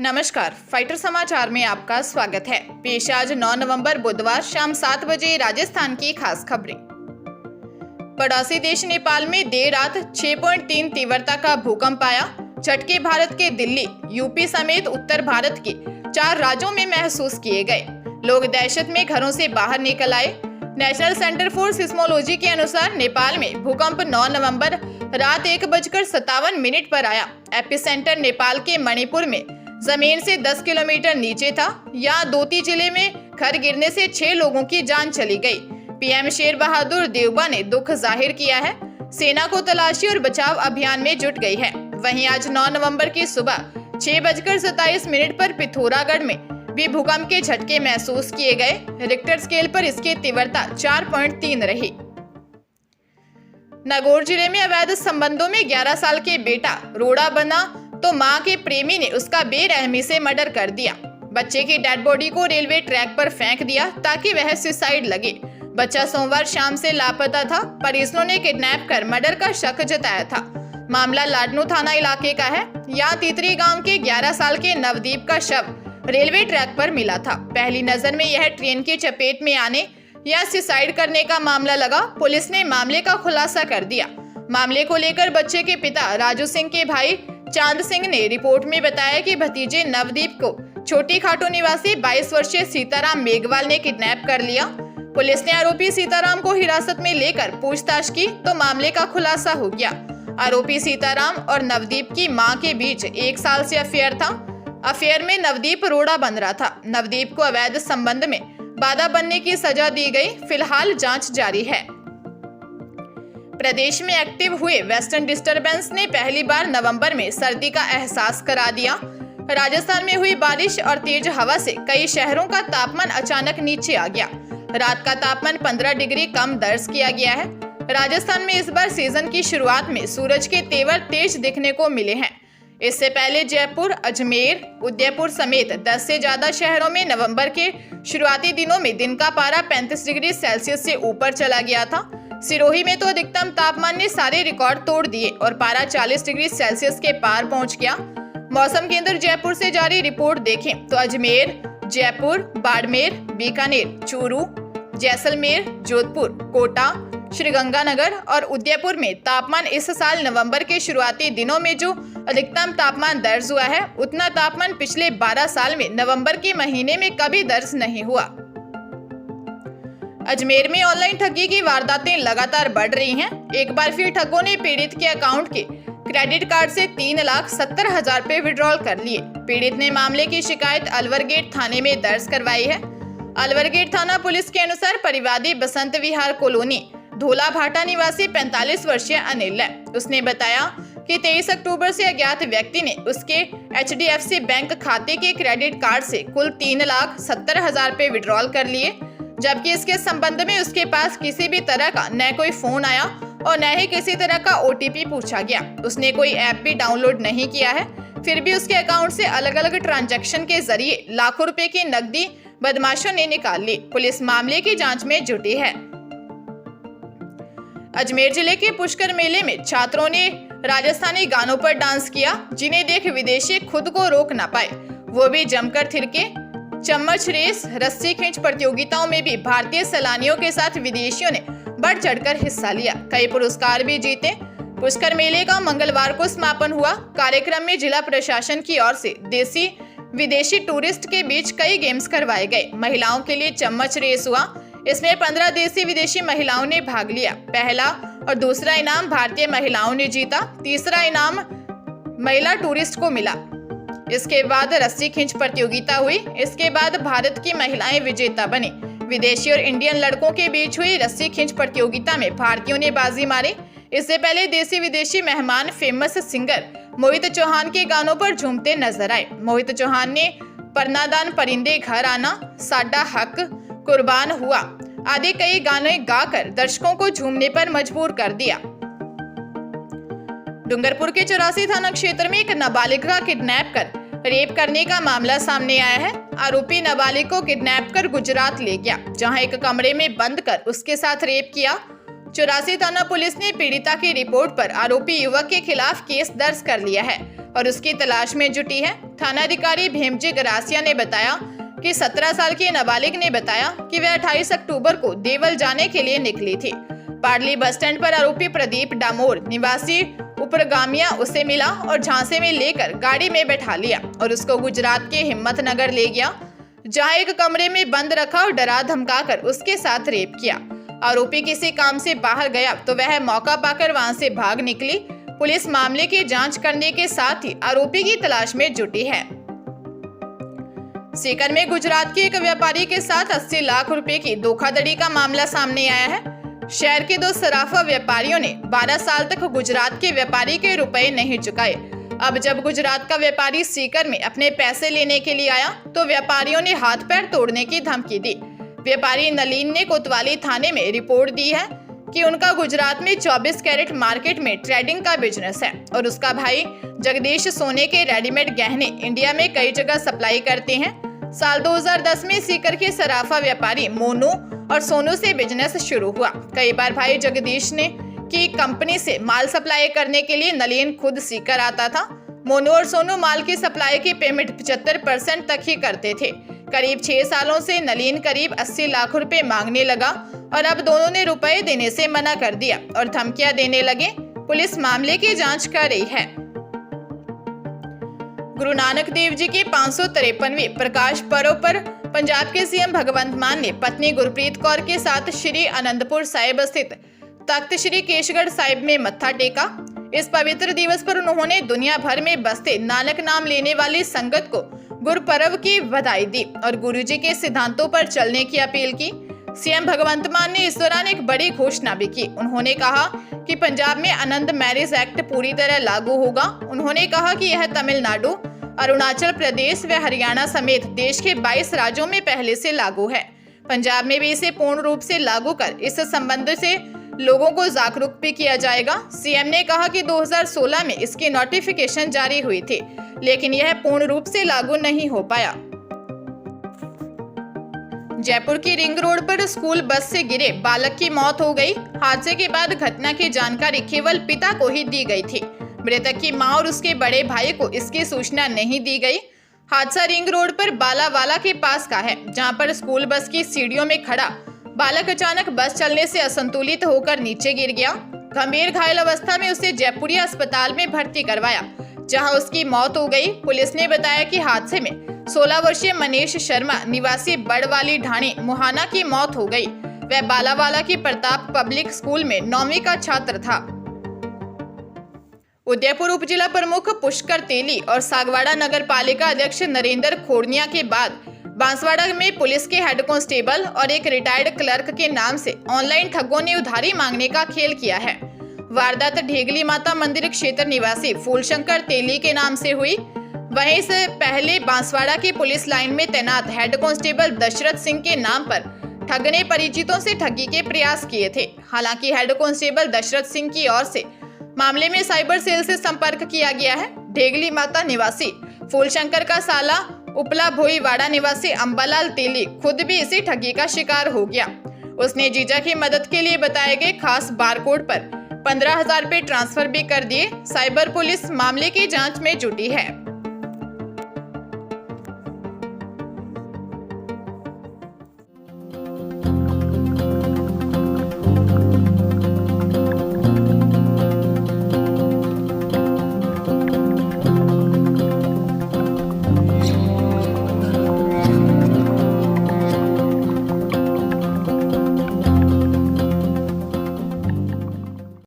नमस्कार, फाइटर समाचार में आपका स्वागत है। पेश आज 9 नवंबर बुधवार शाम 7 बजे राजस्थान की खास खबरें। पड़ोसी देश नेपाल में देर रात 6.3 तीव्रता का भूकंप आया। झटके भारत के दिल्ली, यूपी समेत उत्तर भारत के 4 राज्यों में महसूस किए गए। लोग दहशत में घरों से बाहर निकल आए। नेशनल सेंटर फॉर सिस्मोलॉजी के अनुसार नेपाल में भूकंप 9 नवंबर रात 1:57 पर आया। एपिसेंटर नेपाल के मणिपुर में जमीन से 10 किलोमीटर नीचे था। यहाँ दोती जिले में घर गिरने से 6 लोगों की जान चली गई। पीएम शेर बहादुर देउबा ने दुख जाहिर किया है। सेना को तलाशी और बचाव अभियान में जुट गई है। वहीं आज 9 नवंबर की सुबह 6:27 पर पिथौरागढ़ में भी भूकंप के झटके महसूस किए गए। रिक्टर स्केल पर इसकी तीव्रता 4.3 रही। नागौर जिले में अवैध संबंधों में 11 साल के बेटा रोड़ा बना तो मां के प्रेमी ने उसका बेरहमी से मर्डर कर दिया। बच्चे की डेड बॉडी को रेलवे ट्रैक पर फेंक दिया ताकि वह सुसाइड लगे। बच्चा सोमवार शाम से लापता था। परिजनों ने किडनैप कर मर्डर का शक जताया था। मामला लाडनू थाना इलाके का है। यहाँ तीतरी गांव के 11 साल के नवदीप का शव रेलवे ट्रैक पर मिला था। पहली नजर में यह ट्रेन की चपेट में आने या सुसाइड करने का मामला लगा। पुलिस ने मामले का खुलासा कर दिया। मामले को लेकर बच्चे के पिता राजू सिंह के भाई चांद सिंह ने रिपोर्ट में बताया कि भतीजे नवदीप को छोटी खाटू निवासी 22 वर्षीय सीताराम मेघवाल ने किडनैप कर लिया। पुलिस ने आरोपी सीताराम को हिरासत में लेकर पूछताछ की तो मामले का खुलासा हो गया। आरोपी सीताराम और नवदीप की मां के बीच 1 साल से अफेयर था। अफेयर में नवदीप रोड़ा बन रहा था। नवदीप को अवैध संबंध में बाधा बनने की सजा दी गई। फिलहाल जांच जारी है। प्रदेश में एक्टिव हुए वेस्टर्न डिस्टरबेंस ने पहली बार नवंबर में सर्दी का एहसास करा दिया। राजस्थान में हुई बारिश और तेज हवा से कई शहरों का तापमान अचानक नीचे आ गया। रात का तापमान 15 डिग्री कम दर्ज किया गया है। राजस्थान में इस बार सीजन की शुरुआत में सूरज के तेवर तेज दिखने को मिले हैं। इससे पहले जयपुर, अजमेर, उदयपुर समेत 10 से ज्यादा शहरों में नवंबर के शुरुआती दिनों में दिन का पारा 35 डिग्री सेल्सियस से ऊपर चला गया था। सिरोही में तो अधिकतम तापमान ने सारे रिकॉर्ड तोड़ दिए और पारा 40 डिग्री सेल्सियस के पार पहुंच गया। मौसम केंद्र जयपुर से जारी रिपोर्ट देखें तो अजमेर, जयपुर, बाड़मेर, बीकानेर, चूरू, जैसलमेर, जोधपुर, कोटा, श्रीगंगानगर और उदयपुर में तापमान इस साल नवंबर के शुरुआती दिनों में जो अधिकतम तापमान दर्ज हुआ है उतना तापमान पिछले 12 साल में नवंबर के महीने में कभी दर्ज नहीं हुआ। अजमेर में ऑनलाइन ठगी की वारदातें लगातार बढ़ रही हैं। एक बार फिर ठगों ने पीड़ित के अकाउंट के क्रेडिट कार्ड से 3,70,000 रुपए विड्रॉल कर लिए। पीड़ित ने मामले की शिकायत अलवर गेट थाने में दर्ज करवाई है। अलवर गेट थाना पुलिस के अनुसार परिवादी बसंत विहार कॉलोनी धोला भाटा निवासी 45 वर्षीय अनिल है। उसने बताया कि 23 अक्टूबर से अज्ञात व्यक्ति ने उसके HDFC बैंक खाते के क्रेडिट कार्ड से कुल 3,70,000 रुपए विड्रॉल कर लिए, जबकि इसके संबंध में उसके पास किसी भी तरह का न कोई फोन आया और न ही किसी तरह का OTP पूछा गया। उसने कोई ऐप भी डाउनलोड नहीं किया है। फिर भी उसके अकाउंट से अलग अलग ट्रांजैक्शन के जरिए लाखों रुपए की नकदी बदमाशों ने निकाल ली। पुलिस मामले की जांच में जुटी है। अजमेर जिले के पुष्कर मेले में छात्रों ने राजस्थानी गानों पर डांस किया, जिन्हें देख विदेशी खुद को रोक ना पाए, वो भी जमकर थिरके। चम्मच रेस, रस्सी खींच प्रतियोगिताओं में भी भारतीय सैलानियों के साथ विदेशियों ने बढ़ चढ़कर हिस्सा लिया। कई पुरस्कार भी जीते। पुष्कर मेले का मंगलवार को समापन हुआ। कार्यक्रम में जिला प्रशासन की ओर से देसी विदेशी टूरिस्ट के बीच कई गेम्स करवाए गए। महिलाओं के लिए चम्मच रेस हुआ। इसमें 15 देसी विदेशी महिलाओं ने भाग लिया। पहला और दूसरा इनाम भारतीय महिलाओं ने जीता। तीसरा इनाम महिला टूरिस्ट को मिला। इसके बाद रस्सी खींच प्रतियोगिता हुई। इसके बाद भारत की महिलाएं विजेता बनी। विदेशी और इंडियन लड़कों के बीच हुई रस्सी खींच प्रतियोगिता में भारतीयों ने बाजी मारी। इससे पहले देसी विदेशी मेहमान फेमस सिंगर मोहित चौहान के गानों पर झूमते नजर आए। मोहित चौहान ने परनादान परिंदे घर आना, साडा हक, कुर्बान हुआ आदि कई गाने गाकर दर्शकों को झूमने पर मजबूर कर दिया। डूंगरपुर के 84 थाना क्षेत्र में एक नाबालिग का किडनैप कर रेप करने का मामला सामने आया है। आरोपी नाबालिग को किडनैप कर गुजरात ले गया, जहां एक कमरे में बंद कर उसके साथ रेप किया। 84 थाना पुलिस ने पीड़िता की रिपोर्ट पर आरोपी युवक के खिलाफ केस दर्ज कर लिया है और उसकी तलाश में जुटी है। थानाधिकारी भीमजी गरासिया ने बताया कि 17 साल के नाबालिग ने बताया कि वह 28 अक्टूबर को देवल जाने के लिए निकली थी। पाडली बस स्टैंड पर आरोपी प्रदीप डामोर निवासी उपरगामिया उसे मिला और झांसे में लेकर गाड़ी में बैठा लिया और उसको गुजरात के हिम्मतनगर ले गया, जहां एक कमरे में बंद रखा और डरा धमकाकर उसके साथ रेप किया। आरोपी किसी काम से बाहर गया तो वह मौका पाकर वहां से भाग निकली। पुलिस मामले की जांच करने के साथ ही आरोपी की तलाश में जुटी है। सीकर में गुजरात के एक व्यापारी के साथ 80 लाख रुपए की धोखाधड़ी का मामला सामने आया है। शहर के 2 सराफा व्यापारियों ने 12 साल तक गुजरात के व्यापारी के रुपए नहीं चुकाए। अब जब गुजरात का व्यापारी सीकर में अपने पैसे लेने के लिए आया तो व्यापारियों ने हाथ पैर तोड़ने की धमकी दी। व्यापारी नलीन ने कोतवाली थाने में रिपोर्ट दी है कि उनका गुजरात में 24 कैरेट मार्केट में ट्रेडिंग का बिजनेस है और उसका भाई जगदीश सोने के रेडीमेड गहने इंडिया में कई जगह सप्लाई करते हैं। साल 2010 में सीकर के सराफा व्यापारी मोनू और सोनू से बिजनेस शुरू हुआ। कई बार भाई जगदीश ने की कंपनी से माल सप्लाई करने के लिए नलीन खुद सीकर आता था। मोनू और सोनू माल की सप्लाई की पेमेंट 75% तक ही करते थे। करीब 6 सालों से नलीन करीब 80 लाख रुपए मांगने लगा और अब दोनों ने रुपए देने से मना कर दिया और धमकियां देने लगे। पुलिस मामले की जांच कर रही है। गुरु नानक देव जी के 553वें प्रकाश पर्व पर पंजाब के सीएम भगवंत मान ने पत्नी गुरप्रीत कौर के साथ श्री आनंदपुर साहिब स्थित तख्त श्री केशगढ़ साहिब में मत्था टेका। इस पवित्र दिवस पर उन्होंने दुनिया भर में बसते नानक नाम लेने वाली संगत को गुरपर्व की बधाई दी और गुरुजी के सिद्धांतों पर चलने की अपील की। सीएम भगवंत मान ने इस दौरान एक बड़ी घोषणा भी की। उन्होंने कहा कि पंजाब में आनंद मैरिज एक्ट पूरी तरह लागू होगा। उन्होंने कहा कि यह तमिलनाडु, अरुणाचल प्रदेश व हरियाणा समेत देश के 22 राज्यों में पहले से लागू है। पंजाब में भी इसे पूर्ण रूप से लागू कर इस संबंध से लोगों को जागरूक भी किया जाएगा। सीएम ने कहा कि 2016 में इसकी नोटिफिकेशन जारी हुई थी, लेकिन यह पूर्ण रूप से लागू नहीं हो पाया। जयपुर की रिंग रोड पर स्कूल बस से गिरे बालक की मौत हो गई। हादसे के बाद घटना की जानकारी केवल पिता को ही दी गई थी। मृतक की मां और उसके बड़े भाई को इसकी सूचना नहीं दी गई। हादसा रिंग रोड पर बालावाला के पास का है, जहां पर स्कूल बस की सीढ़ियों में खड़ा बालक अचानक बस चलने से असंतुलित होकर नीचे गिर गया। गंभीर घायल अवस्था में उसे जयपुरिया अस्पताल में भर्ती करवाया, जहां उसकी मौत हो गई। पुलिस ने बताया कि हादसे में 16 वर्षीय मनीष शर्मा निवासी बड़वाली ढाणी मुहाना की मौत हो गई। वह बालावाला की प्रताप पब्लिक स्कूल में 9वीं का छात्र था। उदयपुर उपजिला प्रमुख पुष्कर तेली और सागवाड़ा नगर पालिका अध्यक्ष नरेंद्र खोड़निया के बाद बांसवाड़ा में पुलिस के हेड कांस्टेबल और एक रिटायर्ड क्लर्क के नाम से ऑनलाइन ठगों ने उधारी मांगने का खेल किया है। वारदात ढेगली माता मंदिर क्षेत्र निवासी फूलशंकर तेली के नाम से हुई। वहीं से पहले बांसवाड़ा की पुलिस लाइन में तैनात हेड कांस्टेबल दशरथ सिंह के नाम पर ठग ने परिचितों से ठगी के प्रयास किए थे। हालांकि हेड कांस्टेबल दशरथ सिंह की ओर से मामले में साइबर सेल से संपर्क किया गया है। ढेगली माता निवासी फूलशंकर का साला उपला भोईवाड़ा निवासी अंबालाल तेली खुद भी इसी ठगी का शिकार हो गया। उसने जीजा की मदद के लिए बताए गए खास बारकोड पर 15,000 रुपए ट्रांसफर भी कर दिए। साइबर पुलिस मामले की जांच में जुटी है।